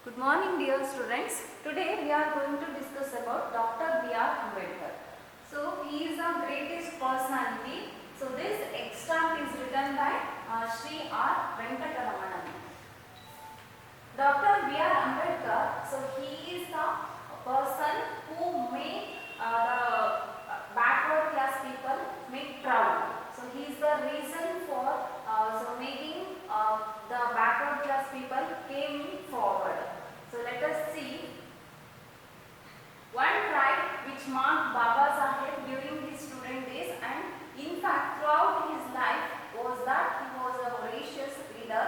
Good morning dear students. Today we are going to discuss about Dr. B.R. Ambedkar. So he is the greatest personality. So this extract is written by Sri R. Venkataraman. Dr. B.R. Ambedkar, so he is the person who made the backward class people make proud. So he is the reason for making the backward class people came forward. So let us see one trait which marked Baba Saheb during his student days, and in fact throughout his life, was that he was a voracious reader.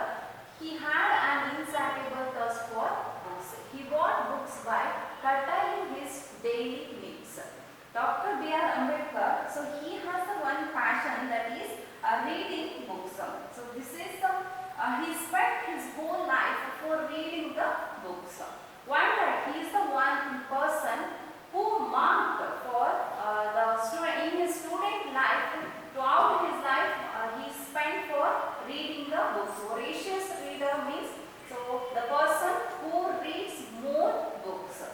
He had an insatiable thirst for books. He bought books by curtailing his daily needs. Dr. B.R. Ambedkar, so he has the one passion, that is reading books. So this is the he spent his whole life for reading the books. One day he is the one person who marked for the student in his student life. Throughout his life, he spent for reading the books. Voracious reader means so the person who reads more books.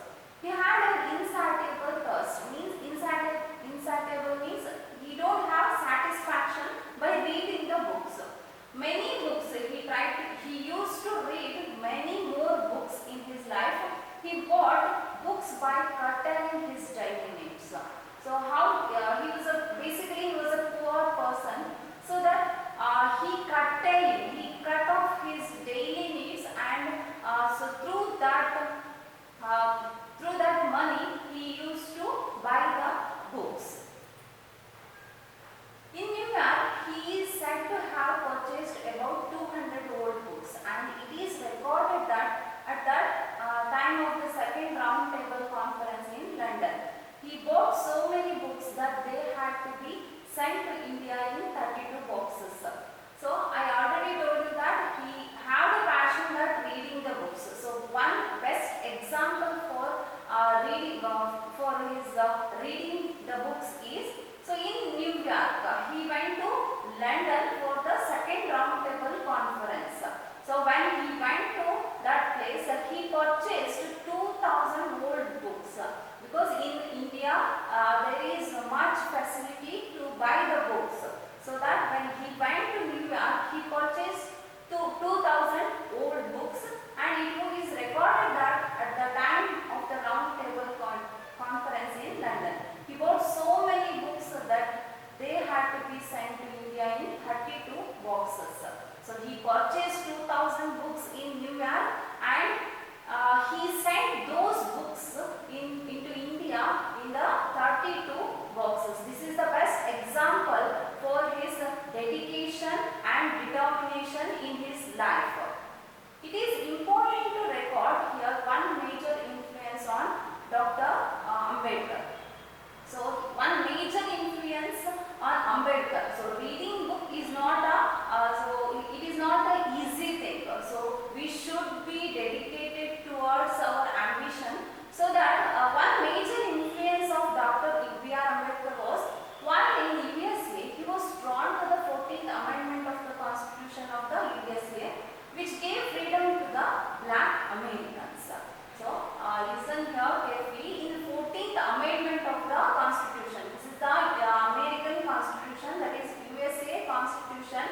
He had an insatiable thirst. Means insatiable means he don't have satisfaction by reading the books. Many books he used to read many more books in his life. He bought books by curtailing his daily needs. So how he was basically he was a poor person, so that he cut off his daily needs, and so through that money he used to buy the books. In New York, he is said to have purchased about 200 old books, and it is recorded that at that time of the second round table conference in London, he bought so many books that they had to be sent to India in 32 boxes. So I already told you that he had a passion at reading the books. So one best example for reading the books is, so in New York, he went to London for the second round table conference. So when he went to that place, he purchased 2,000 old books, because in India there is much facility to buy the books. So that when he went to New York, he purchased 2,000 old books, and it is recorded that at the time of the round table conference in London, he bought so many books that they had to be sent to India in 32 boxes. So he purchased 2,000 books in New York, and he sent those books into India in the 32 boxes. This is the best example for his dedication and determination in his life. It is important to record here one major influence on Dr. Ambedkar. So one major influence on Ambedkar. So reading book is not it is not an easy thing. So we should be dedicated towards our ambition. So that one major influence of Dr. B.R. Ambedkar was, while in USA he was drawn to the 14th Amendment of the Constitution of the USA, which gave freedom to the black Americans. So listen here carefully. In the 14th Amendment of the Constitution, this is the American Constitution, that is USA Constitution.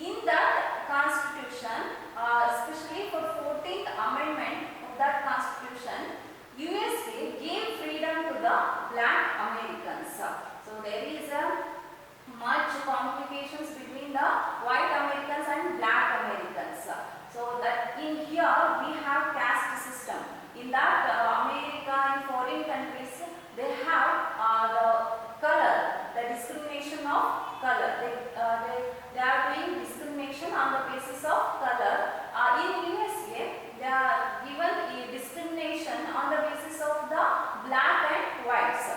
In that Constitution, especially for 14th Amendment of that Constitution, USA gave freedom to the black Americans. So there is much complications between the white Americans and black Americans. So that in here we have caste system. In that America and foreign countries, they have the color, the discrimination of color. They are doing discrimination on the basis of color. In USA, they are given discrimination on the basis of the black and whites.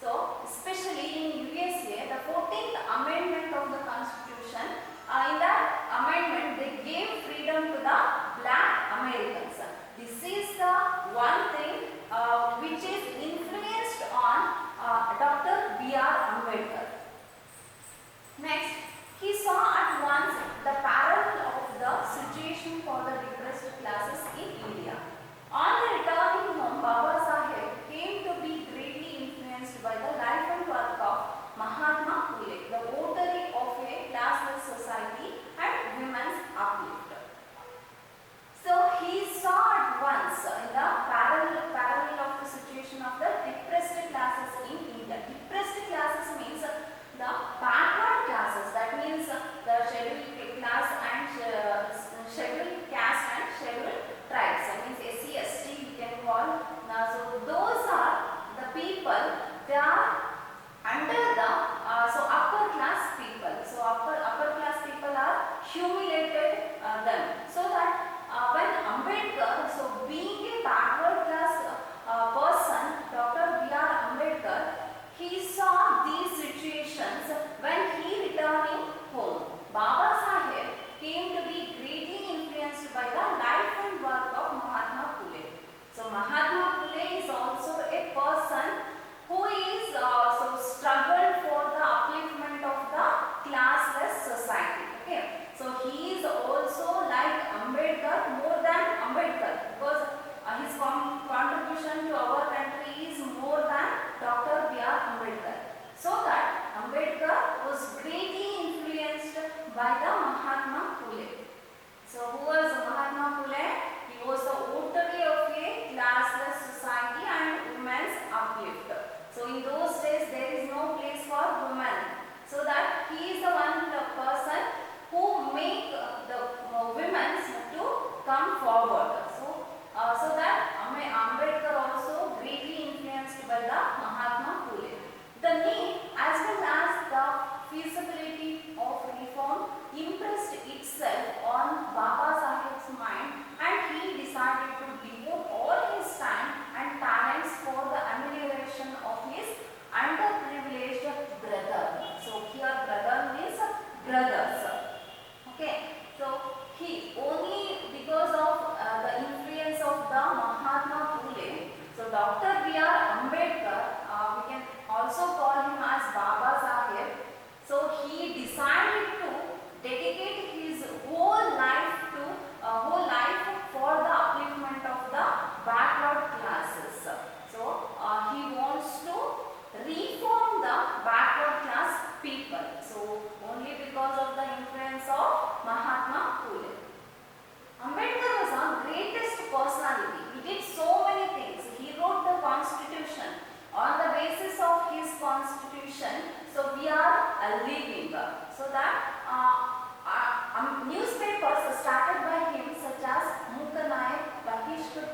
So especially in USA, the 14th Amendment of the Constitution, in that amendment they gave freedom to the black Americans. This is the one thing which is influenced on Dr. B.R. Ambedkar. Next, he saw at once the parallel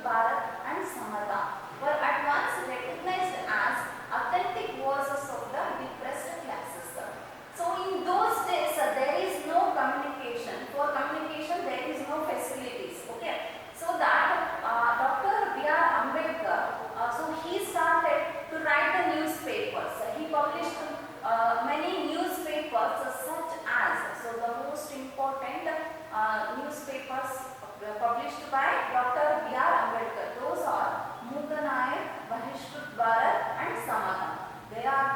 Bharat and Samata were at once recognized as authentic voices of the depressed classes. So in those days there is no communication. For communication there is no facilities. Okay. So that Dr. B.R. Ambedkar, so he started to write the newspapers. He published many newspapers such as, so the most important newspapers published by Dr. B.R. Ambedkar, those are Mukta Nayak, Bahishkrut Bharat and Samata. They are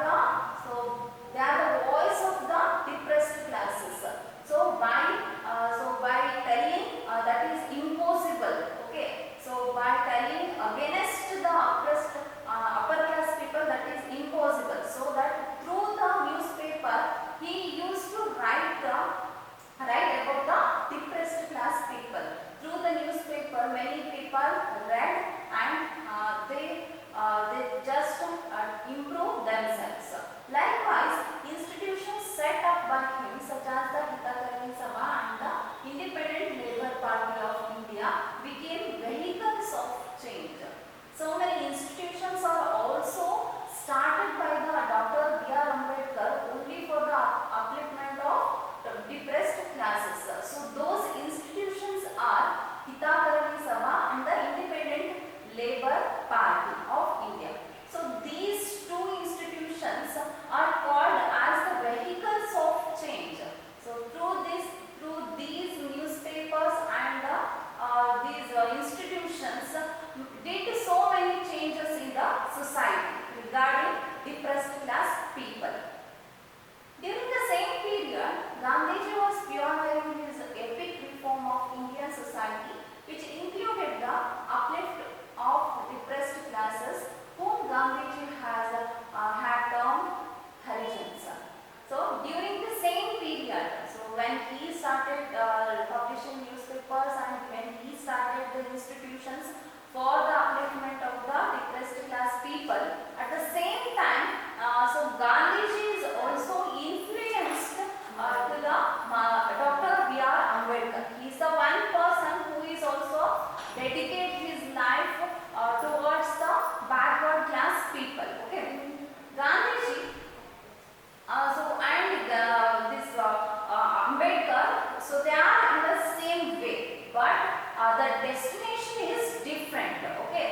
the voice of the depressed classes. So by telling that is impossible. Okay. So by telling against the oppressed upper class people, that is impossible. So that through the newspaper he used to write about the depressed class people. Through the newspaper many people read and they just improve themselves. Likewise, institutions set up by him such as the Hitakarani Sabha and the Independent Labour Party of India became vehicles of change. So many institutions are also started by the Dr. B.R. Ambedkar only for the upliftment of depressed classes. So those institutions are Hitakarani Sabha and the Independent Labour Party of India. So these two institutions are called as the vehicles of change. So through these newspapers and these institutions did so many changes in the society regarding depressed class people. During the same period, Gandhiji was pioneering his epic reform of Indian society, which included the uplift of depressed classes, whom Gandhiji had termed Harijans. So during the same period, so when he started publishing newspapers and when he started the institutions for the upliftment of the depressed class people, at the same time, so Gandhiji is also influenced to the Dr. B.R. Ambedkar. He is the one person who is also dedicate his life towards the backward class people. Okay, Gandhiji. This Ambedkar, so they are in the same way, but the destination is different. Okay,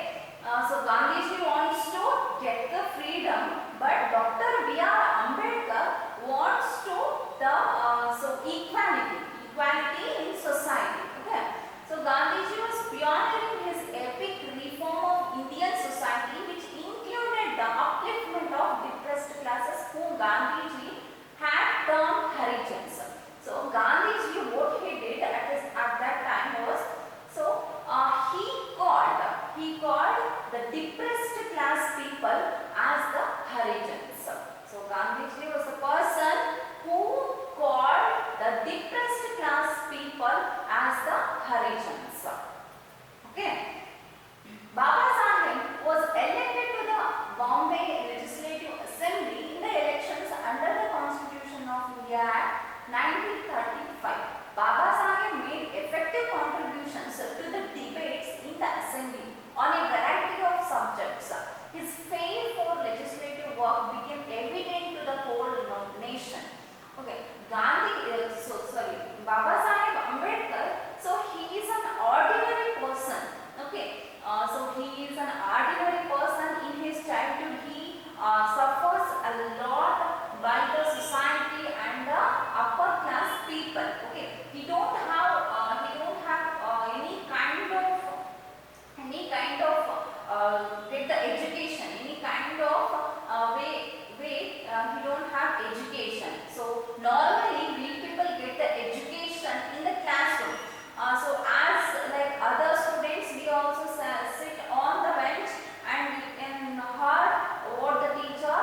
so Gandhiji wants to get the freedom, but Dr. B.R. Ambedkar wants to equality in society. Okay, so Gandhiji was pioneering his epic reform of Indian society, which included the upliftment of depressed classes, whom Gandhiji had termed Harijans. So Gandhiji, what he did at that time was, he called the depressed class people as the Harijans. So Gandhiji was a person who called the depressed class people as the Harijans. Okay. Baba Saheb was elected to the Bombay Legislative Assembly in the elections under the Constitution of India Act 1935. Baba Saheb made effective contributions to the debates in the Assembly on a variety of subjects. His fame for legislative work became evident to the whole nation. Okay, Baba Saheb Ambedkar, so he is an ordinary person. Okay, so he is an ordinary person. In his childhood, he suffers a lot by the society and the upper class people. Okay, he don't have any kind of get the education, any kind of way he don't have education. So normally we people get the education in the classroom. So as like other students, we also sit on the bench and we can hear what the teacher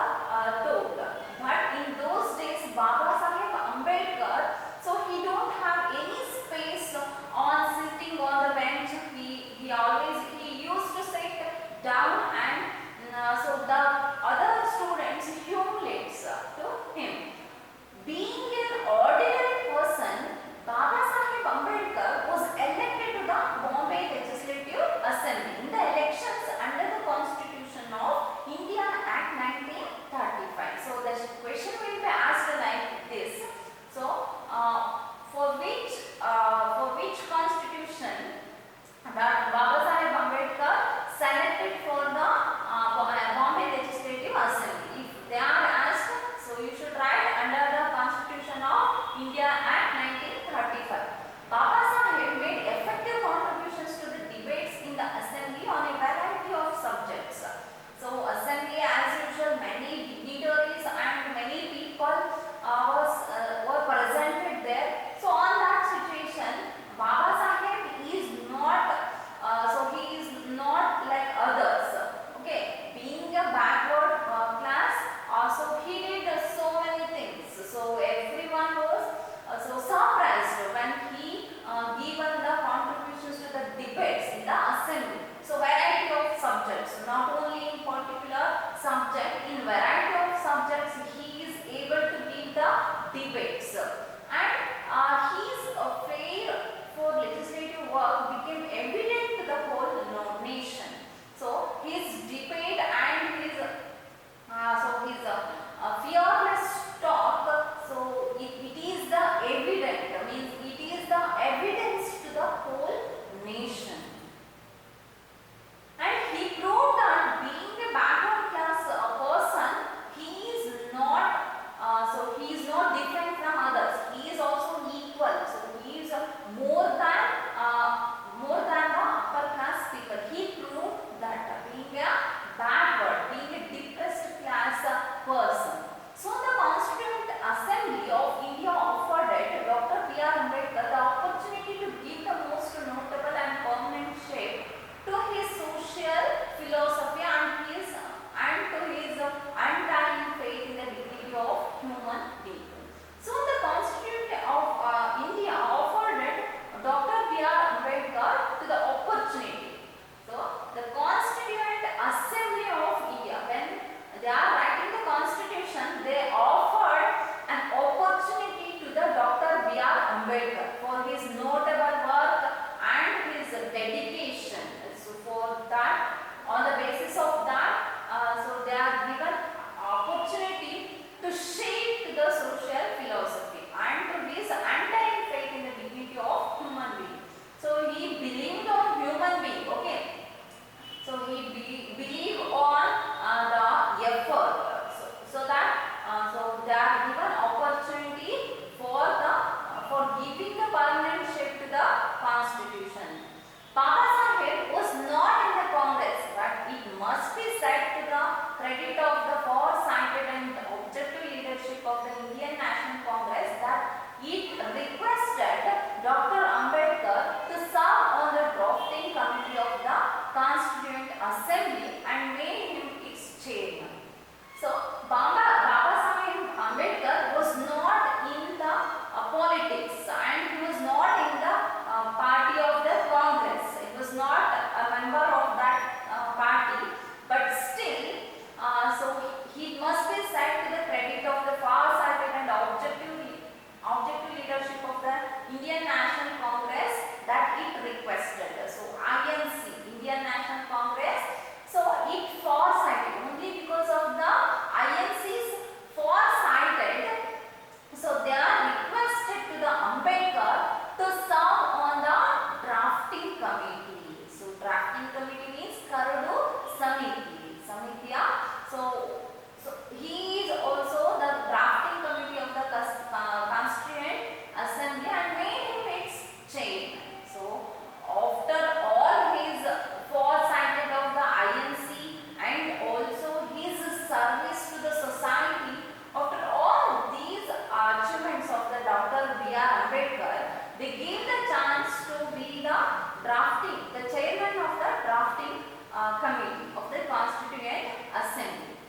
told. But in those days, Baba Saheb Ambedkar, so he don't have any space on sitting on the bench. He used to sit down, and so the other students humiliates to him. Being an ordinary person, Baba Saheb Ambedkar was elected to the Bombay Legislative Assembly in the debates. And his flair for legislative work became evident to the whole nation. So his debate and his fearless talk, so it is the evident, means it is the evidence to the whole nation. And he proved that being a backward class person, he is not different from others. He is also equal. So he is more than the upper class people. He proved that being a backward, being a depressed class person. So the Constituent Assembly of India offered Dr. B.R. Ambedkar the opportunity to give the most notable and permanent shape to his social philosophy and to his undying faith in the dignity of human being. So the Constituent of India offered Dr. B.R. Ambedkar to the opportunity. So the Constituent Assembly of India, when they are writing the Constitution, they offered an opportunity to the Dr. B.R. Ambedkar for his notable work and his dedication. So for that, on the basis of that, so they are given opportunity to shape the social philosophy and to his undying faith in the dignity of human being. So he believed on human being, okay. So he believed on the effort. So that they are given opportunity for giving the permanent shape to the Constitution. Baba Saheb was not in the Congress, but it must be said to the credit of the far-sighted and objective leadership of the Indian National Congress that it requested Dr. Ambedkar to serve on the drafting committee of the Constituent Assembly and made him its chairman. So Baba Saheb Ambedkar was not in the politics, and he was not in the party of the Congress. It was not a member of that party, but still, so he must be said to the credit of the far-sighted and objective leadership of the Indian National Congress that it requested. So INC, Indian National Congress, so it far-sighted only because of the INC's far-sighted. So they are requested to the Ambedkar to serve on the drafting committee. So drafting committee means Karudu Samitiya. So he is also the drafting committee of the Constituent Assembly and made him its chairman. So after all his foresight of the INC and also his service to the society, after all these achievements of the Dr. B.R. Ambedkar, they gave the chance to be the chairman of the drafting committee of the Constituent Assembly.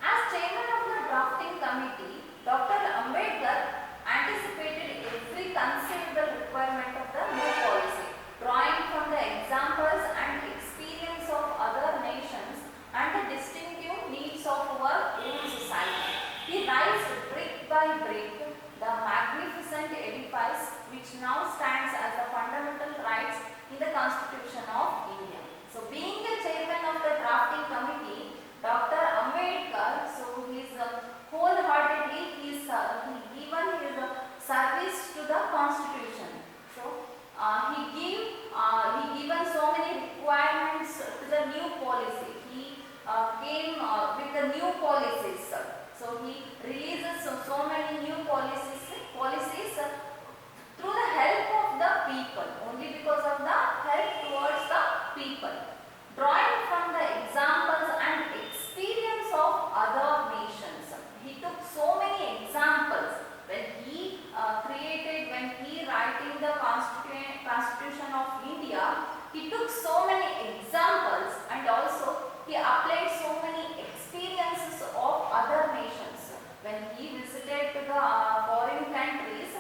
As chairman of the drafting committee, Dr. Ambedkar anticipated every conceivable requirement of the new policy, drawing from the examples and experience of other nations and the distinctive needs of our own society. He raised brick by brick the magnificent edifice which now stands as the fundamental rights in the Constitution of India. So being the chairman of the drafting committee, Dr. Ambedkar, so he is wholeheartedly he given his service to the Constitution. So he given so many requirements to the new policy. He came with the new policies. So he releases so many new policies through the help of the people, only because of the help towards the people, drawing from the examples and experience of other nations. He took so many examples when he writing the Constitution of India. He took so many examples and also he applied so many experiences of other nations. When he visited to the foreign countries,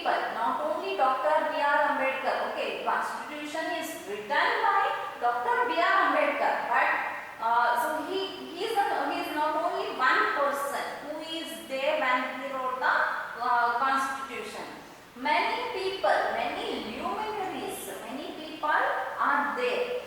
people, not only Dr. B.R. Ambedkar. Okay, Constitution is written by Dr. B.R. Ambedkar, but so he is not only one person who is there when he wrote the Constitution. Many people, many luminaries, many people are there.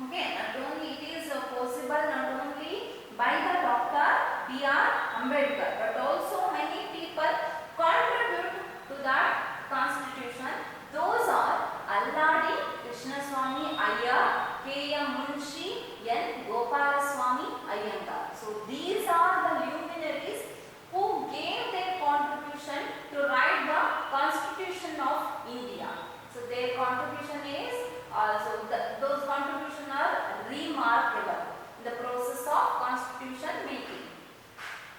Okay, not only it is possible not only by the Dr. B.R. Ambedkar, but also many people contribute to that Constitution. Those are Alladi Krishnaswamy Iyer, K.M. Munshi, N. Gopalaswamy Iyengar. So these are the luminaries who gave their contribution to write the Constitution of India. So their contribution is those contributions are remarkable in the process of constitution making.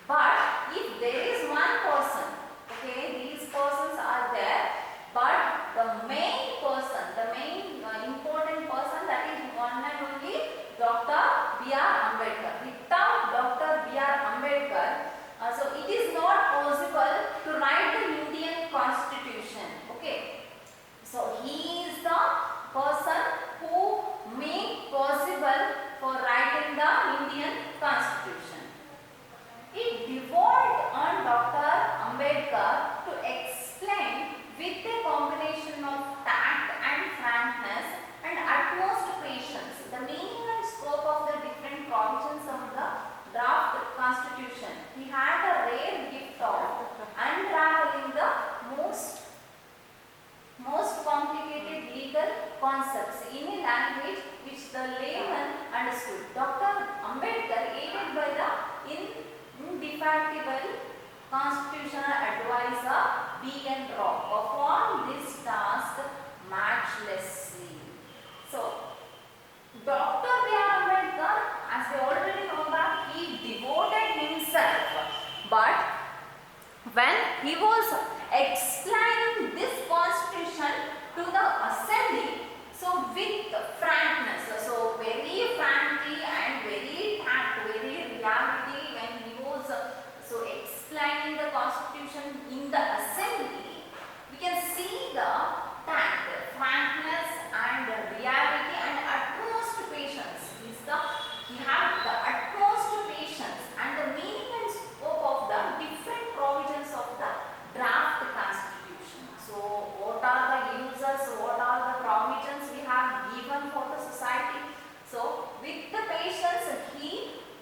But if there is one person, okay, these persons are there, but the main person, the main important person, that is one and only Dr. B.R. Ambedkar. Without Dr. B.R. Ambedkar, so it is not possible to write the Indian Constitution. Okay, so he is the person who made possible for writing the Indian Constitution. It devolved on Dr. Ambedkar to explain with a combination of tact and frankness and utmost patience the meaning and scope of the different provisions of the draft Constitution. He had a rare gift of unraveling the most complicated legal concepts in a language which the layman understood. Dr. Ambedkar, aided by the indefatigable constitutional advisor B.N. Rao, performed this task matchlessly. So, Dr. B.R. Ambedkar, as we already know that, he devoted himself, but when he was explaining this constitution to the assembly, so with frankness, so very frankly and very tact, very reality, when he was so explaining the constitution in the assembly, we can see the tact, frankness and reality and utmost patience. He had the utmost patience and the meaning and scope of the different provisions of the draft constitution. So what are the uses, what are the provisions we have given for the society? So with the patience he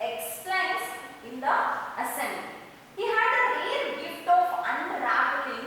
explains in the assembly. He had a rare gift of unraveling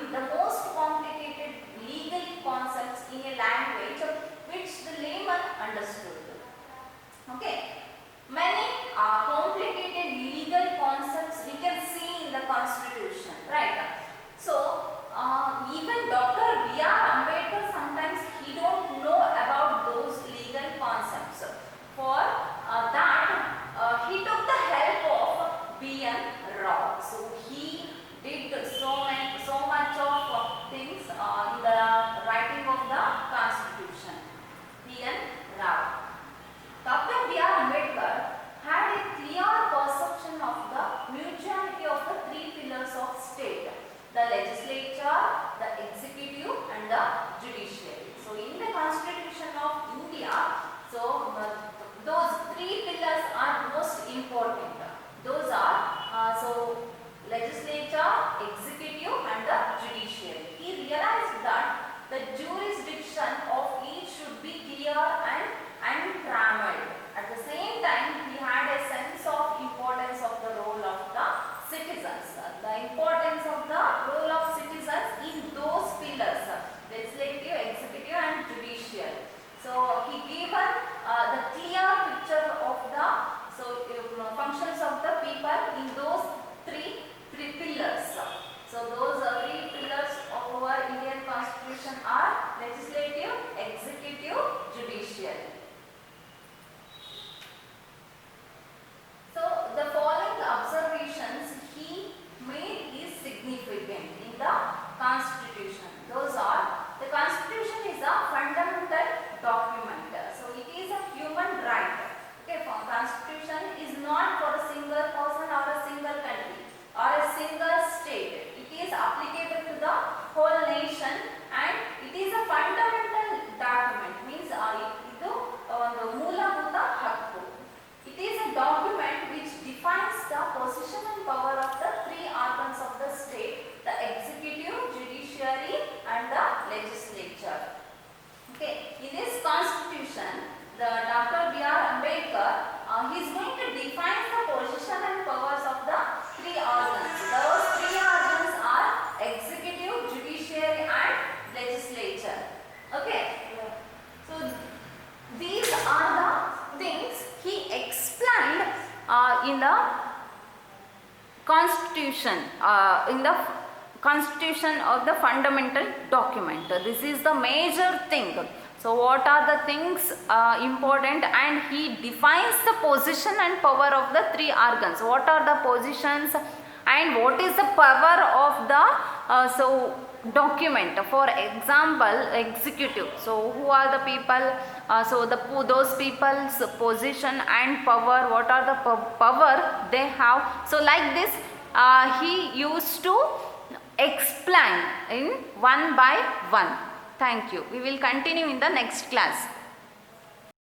in the constitution of the fundamental document. This is the major thing. So what are the things important, and he defines the position and power of the three organs. What are the positions and what is the power of the document? For example, executive. So who are the people? Those people's position and power, what are the power they have. So like this he used to explain in one by one. Thank you. We will continue in the next class.